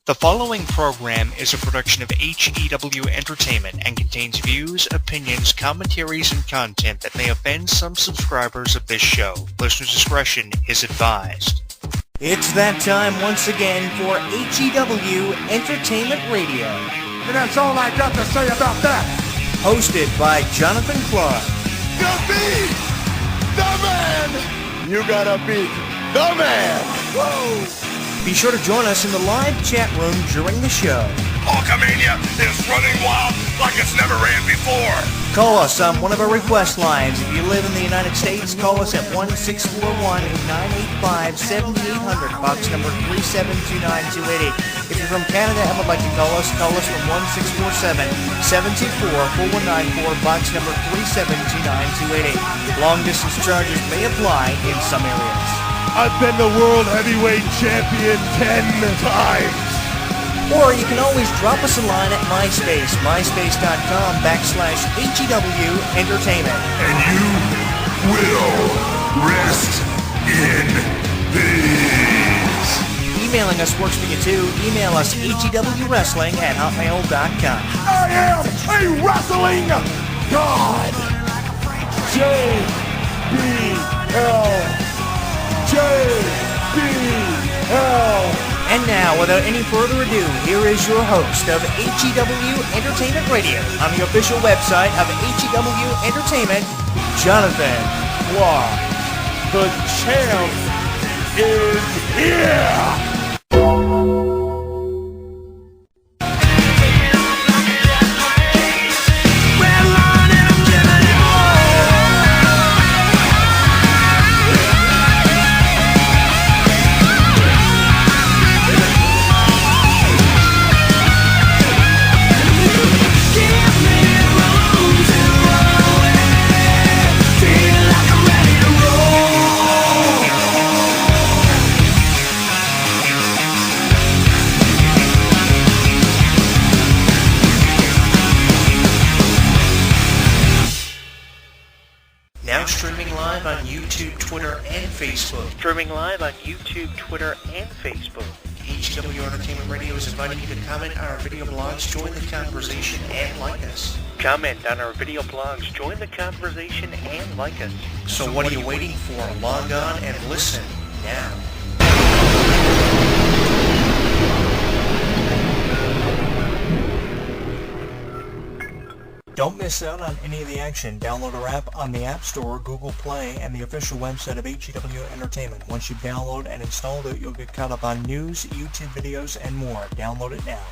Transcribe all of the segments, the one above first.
The following program is a production of HEW Entertainment and contains views, opinions, commentaries, and content that may offend some subscribers of this show. Listener discretion is advised. It's that time once again for HEW Entertainment Radio. And that's all I got to say about that. Hosted by Jonathan Clark. You beat the man! You gotta beat the man! Woo! Be sure to join us in the live chat room during the show. Hulkamania is running wild like it's never ran before. Call us on one of our request lines. If you live in the United States, call us at 1-641-985-7800, box number 3729288. If you're from Canada and would like to call us from 1-647-724-4194, box number 3729288. Long distance charges may apply in some areas. I've been the world heavyweight champion 10 times. Or you can always drop us a line at MySpace, myspace.com/HEW Entertainment. And you will rest in peace. Emailing us works for you too. Email us hewwrestling@hotmail.com. I am a wrestling god. JBL. And now, without any further ado, here is your host of HEW Entertainment Radio on the official website of HEW Entertainment, Jonathan Clark. The champ is here. Streaming live on YouTube, Twitter, and Facebook. HEW Entertainment Radio is inviting you to comment on our video blogs, join the conversation, and like us. So what are you waiting for? Log on and listen now. Don't miss out on any of the action. Download our app on the App Store, Google Play, and the official website of HEW Entertainment. Once you download and install it, you'll get caught up on news, YouTube videos, and more. Download it now.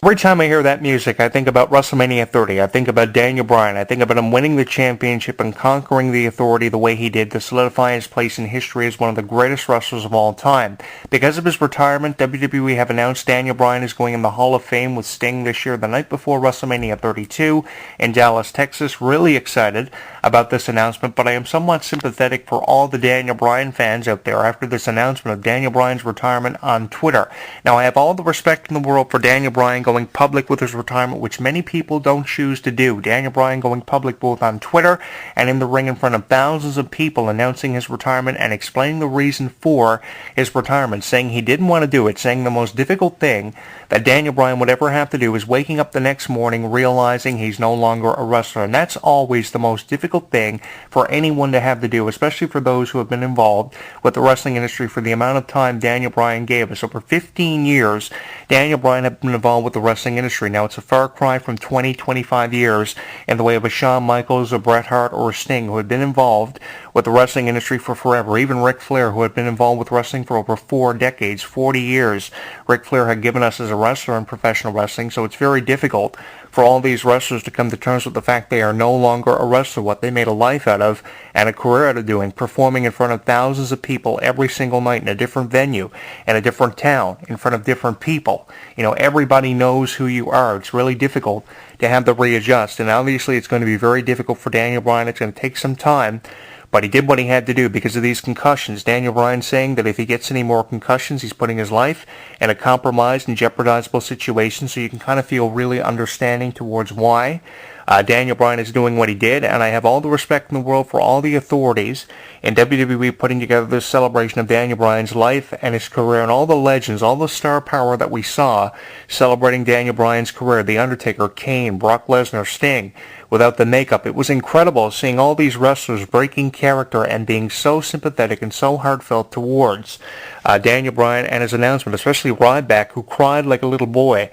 Every time I hear that music, I think about WrestleMania 30. I think about Daniel Bryan. I think about him winning the championship and conquering the Authority the way he did to solidify his place in history as one of the greatest wrestlers of all time. Because of his retirement, WWE have announced Daniel Bryan is going in the Hall of Fame with Sting this year, the night before WrestleMania 32 in Dallas, Texas. Really excited about this announcement, but I am somewhat sympathetic for all the Daniel Bryan fans out there after this announcement of Daniel Bryan's retirement on Twitter. Now, I have all the respect in the world for Daniel Bryan going public with his retirement, which many people don't choose to do. Daniel Bryan going public both on Twitter and in the ring in front of thousands of people announcing his retirement and explaining the reason for his retirement, saying he didn't want to do it, saying the most difficult thing that Daniel Bryan would ever have to do is waking up the next morning realizing he's no longer a wrestler. And that's always the most difficult thing for anyone to have to do, especially for those who have been involved with the wrestling industry for the amount of time Daniel Bryan gave us. Over 15 years, Daniel Bryan has been involved with the wrestling industry. Now, it's a far cry from 20, 25 years in the way of a Shawn Michaels, a Bret Hart, or a Sting who had been involved with the wrestling industry for forever. Even Ric Flair, who had been involved with wrestling for over 4 decades, 40 years, Ric Flair had given us as a wrestler in professional wrestling, so it's very difficult for all these wrestlers to come to terms with the fact they are no longer a wrestler, what they made a life out of and a career out of doing, performing in front of thousands of people every single night in a different venue, in a different town, in front of different people. You know, everybody knows who you are. It's really difficult to have to readjust, and obviously it's going to be very difficult for Daniel Bryan. It's going to take some time, but he did what he had to do because of these concussions. Daniel Bryan saying that if he gets any more concussions, he's putting his life in a compromised and jeopardizable situation, so you can kind of feel really understanding towards why Daniel Bryan is doing what he did, and I have all the respect in the world for all the authorities in WWE putting together this celebration of Daniel Bryan's life and his career, and all the legends, all the star power that we saw celebrating Daniel Bryan's career. The Undertaker, Kane, Brock Lesnar, Sting, without the makeup. It was incredible seeing all these wrestlers breaking character and being so sympathetic and so heartfelt towards Daniel Bryan and his announcement, especially Ryback, who cried like a little boy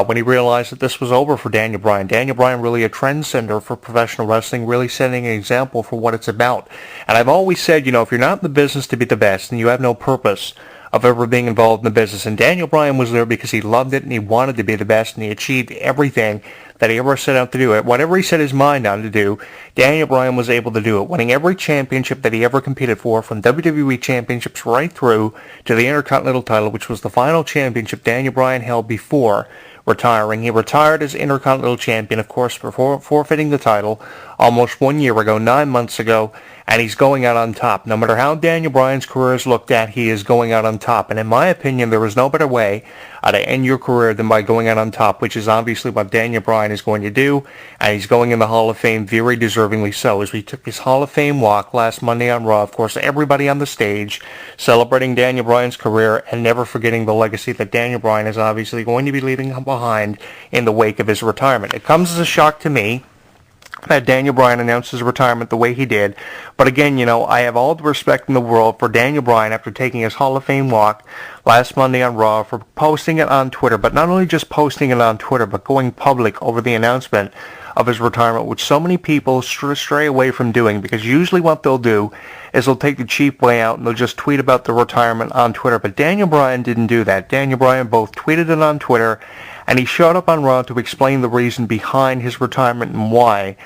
when he realized that this was over for Daniel Bryan. Daniel Bryan really a trendsetter for professional wrestling, really setting an example for what it's about. And I've always said, you know, if you're not in the business to be the best, then you have no purpose of ever being involved in the business. And Daniel Bryan was there because he loved it and he wanted to be the best, and he achieved everything that he ever set out to do. Whatever he set his mind on to do, Daniel Bryan was able to do it, winning every championship that he ever competed for, from WWE championships right through to the Intercontinental title, which was the final championship Daniel Bryan held before retiring. He retired as Intercontinental Champion, of course, before forfeiting the title almost 1 year ago, 9 months ago, and he's going out on top. No matter how Daniel Bryan's career is looked at, he is going out on top. And in my opinion, there is no better way to end your career than by going out on top, which is obviously what Daniel Bryan is going to do, and he's going in the Hall of Fame very deservingly so. As we took his Hall of Fame walk last Monday on Raw, of course, everybody on the stage celebrating Daniel Bryan's career and never forgetting the legacy that Daniel Bryan is obviously going to be leaving behind in the wake of his retirement. It comes as a shock to me that Daniel Bryan announced his retirement the way he did. But again, you know, I have all the respect in the world for Daniel Bryan after taking his Hall of Fame walk last Monday on Raw, for posting it on Twitter, but not only just posting it on Twitter, but going public over the announcement of his retirement, which so many people stray away from doing, because usually what they'll do is they'll take the cheap way out and they'll just tweet about the retirement on Twitter. But Daniel Bryan didn't do that. Daniel Bryan both tweeted it on Twitter, and he showed up on Raw to explain the reason behind his retirement and why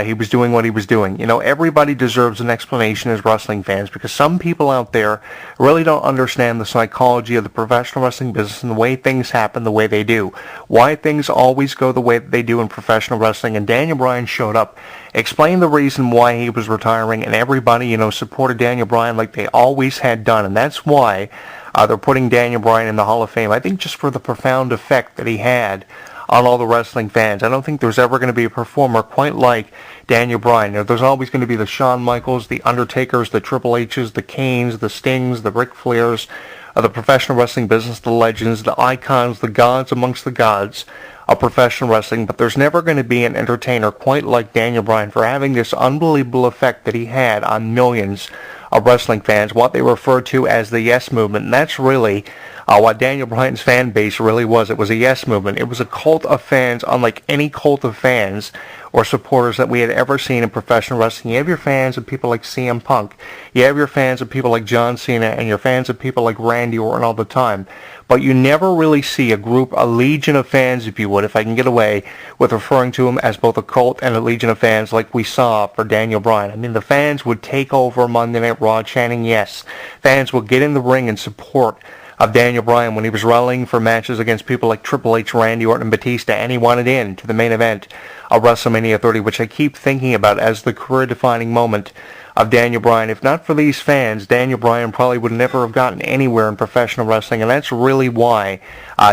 he was doing what he was doing. You know, everybody deserves an explanation as wrestling fans, because some people out there really don't understand the psychology of the professional wrestling business and the way things happen the way they do. Why things always go the way that they do in professional wrestling. And Daniel Bryan showed up, explained the reason why he was retiring, and everybody, you know, supported Daniel Bryan like they always had done. And that's why they're putting Daniel Bryan in the Hall of Fame. I think just for the profound effect that he had on all the wrestling fans. I don't think there's ever going to be a performer quite like Daniel Bryan. You know, there's always going to be the Shawn Michaels, the Undertakers, the Triple H's, the Kanes, the Stings, the Ric Flairs of the professional wrestling business, the legends, the icons, the gods amongst the gods of professional wrestling. But there's never going to be an entertainer quite like Daniel Bryan for having this unbelievable effect that he had on millions of wrestling fans, what they refer to as the Yes Movement. And that's really what Daniel Bryan's fan base really was. It was a yes movement. It was a cult of fans unlike any cult of fans or supporters that we had ever seen in professional wrestling. You have your fans of people like CM Punk. You have your fans of people like John Cena, and your fans of people like Randy Orton all the time. But you never really see a group, a legion of fans, if you would, if I can get away with referring to him as both a cult and a legion of fans like we saw for Daniel Bryan. I mean, the fans would take over Monday Night Raw chanting yes. Fans would get in the ring and support of Daniel Bryan when he was rallying for matches against people like Triple H, Randy Orton, and Batista, and he wanted in to the main event of WrestleMania 30, which I keep thinking about as the career-defining moment of Daniel Bryan. If not for these fans, Daniel Bryan probably would never have gotten anywhere in professional wrestling, and that's really why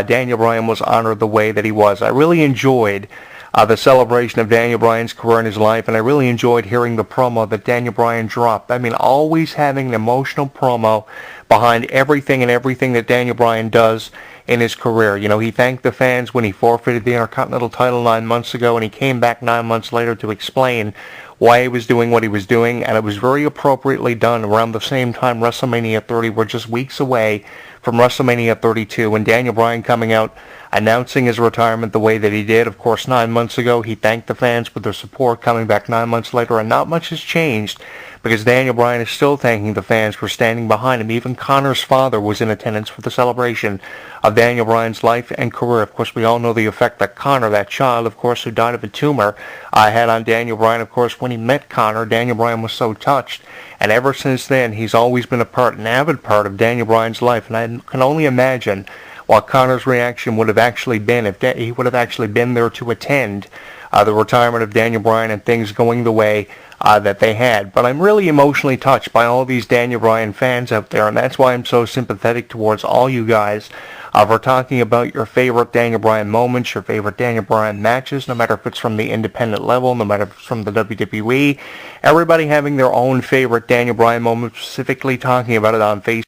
Daniel Bryan was honored the way that he was. I really enjoyed the celebration of Daniel Bryan's career in his life, and I really enjoyed hearing the promo that Daniel Bryan dropped. I mean, always having an emotional promo behind everything that Daniel Bryan does in his career. You know, he thanked the fans when he forfeited the Intercontinental title 9 months ago, and he came back 9 months later to explain why he was doing what he was doing, and it was very appropriately done around the same time WrestleMania 30. We're just weeks away from WrestleMania 32, and Daniel Bryan coming out announcing his retirement the way that he did. Of course, 9 months ago, he thanked the fans for their support, coming back 9 months later, and not much has changed because Daniel Bryan is still thanking the fans for standing behind him. Even Connor's father was in attendance for the celebration of Daniel Bryan's life and career. Of course, we all know the effect that Connor, that child, of course, who died of a tumor, had on Daniel Bryan. Of course, when he met Connor, Daniel Bryan was so touched. And ever since then, he's always been an avid part of Daniel Bryan's life. And I can only imagine what Connor's reaction would have actually been if he would have actually been there to attend the retirement of Daniel Bryan and things going the way that they had. But I'm really emotionally touched by all these Daniel Bryan fans out there, and that's why I'm so sympathetic towards all you guys for talking about your favorite Daniel Bryan moments, your favorite Daniel Bryan matches, no matter if it's from the independent level, no matter if it's from the WWE. Everybody having their own favorite Daniel Bryan moment, specifically talking about it on Facebook.